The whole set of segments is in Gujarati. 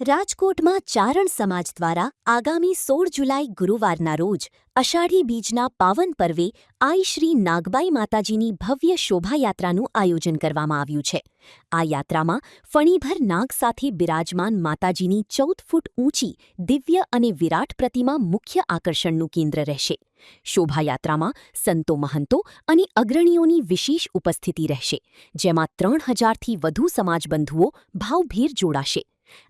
રાજકોટમાં ચારણ સમાજ દ્વારા આગામી 16 જુલાઈ ગુરુવારના રોજ અષાઢી બીજના પાવન પર્વે આઈ શ્રી નાગબાઈ માતાજીની ભવ્ય શોભાયાત્રાનું આયોજન કરવામાં આવ્યું છે. આ યાત્રામાં ફણીભર નાગ સાથે બિરાજમાન માતાજીની 14 ફૂટ ઊંચી દિવ્ય અને વિરાટ પ્રતિમા મુખ્ય આકર્ષણનું કેન્દ્ર રહેશે. શોભાયાત્રામાં સંતો મહંતો અને અગ્રણીઓની વિશેષ ઉપસ્થિતિ રહેશે, જેમાં 3000થી વધુ સમાજબંધુઓ ભાવભેર જોડાશે.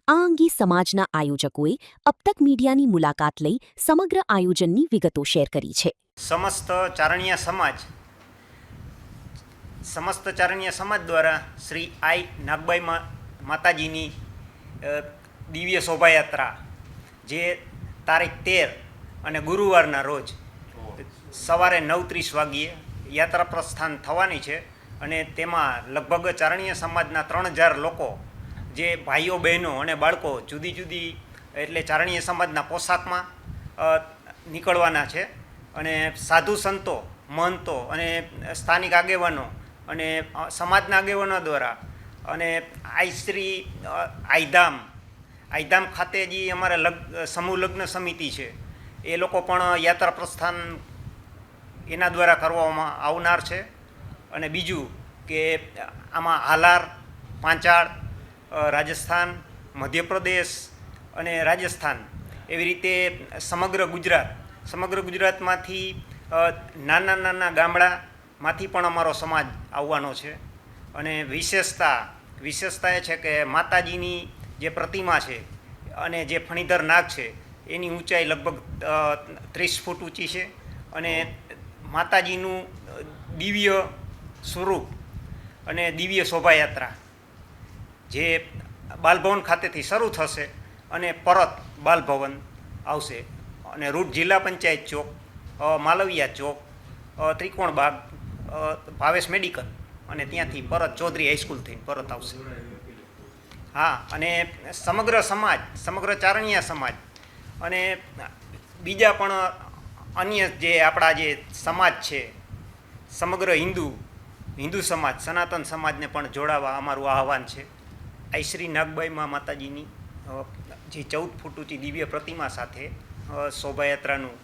આ અંગે સમાજના આયોજકોએ અબતક મીડિયાની મુલાકાત લઈ સમગ્ર આયોજનની વિગતો શેર કરી છે. સમસ્ત ચારણીય સમાજ દ્વારા શ્રી આઈ નાગબાઈ માતાજીની દિવ્ય શોભાયાત્રા જે તારીખ 13 અને ગુરુવારના રોજ સવારે 9:30 વાગ્યે યાત્રા પ્રસ્થાન થવાની છે. અને તેમાં લગભગ ચારણીય સમાજના 3000 લોકો, જે ભાઈઓ બહેનો અને બાળકો જુદી જુદી એટલે ચારણીય સમાજના પોશાકમાં નીકળવાના છે. અને સાધુ સંતો, મહંતો અને સ્થાનિક આગેવાનો અને સમાજના આગેવાનો દ્વારા અને આઈશ્રી આઈધામ ખાતે જે અમારા સમૂહ લગ્ન સમિતિ છે એ લોકો પણ યાત્રા પ્રસ્થાન એના દ્વારા કરવામાં આવનાર છે. અને બીજું કે આમાં હાલાર, પાંચાળ, રાજસ્થાન, મધ્યપ્રદેશ અને રાજસ્થાન એવી રીતે સમગ્ર ગુજરાતમાંથી નાના ગામડામાંથી પણ અમારો સમાજ આવવાનો છે. અને વિશેષતા એ છે કે માતાજીની જે પ્રતિમા છે અને જે ફણીધર નાગ છે એની ઊંચાઈ લગભગ 30 ફૂટ ઊંચી છે. અને માતાજીનું દિવ્ય સ્વરૂપ અને દિવ્ય શોભાયાત્રા જે બાલભવન ખાતેથી શરૂ થશે અને પરત બાલભવન આવશે. અને રૂટ જિલ્લા પંચાયત ચોક, માલવિયા ચોક, ત્રિકોણબાગ, ભાવેશ મેડિકલ અને ત્યાંથી પરત ચૌધરી હાઈસ્કૂલ થઈને પરત આવશે. હા, અને સમગ્ર ચારણીય સમાજ અને બીજા પણ અન્ય જે આપણા જે સમાજ છે, સમગ્ર હિન્દુ સમાજ, સનાતન સમાજને પણ જોડાવા અમારું આહવાન છે. આઈ શ્રી નાગબાઈ માતાજીની જે 14 ફૂટ ઊંચી દિવ્ય પ્રતિમા સાથે શોભાયાત્રાનું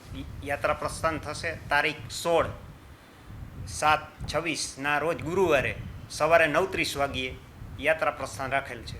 યાત્રા પ્રસ્થાન થશે. તારીખ 16/7/26ના રોજ ગુરુવારે સવારે 9:30 વાગ્યે યાત્રા પ્રસ્થાન રાખેલ છે.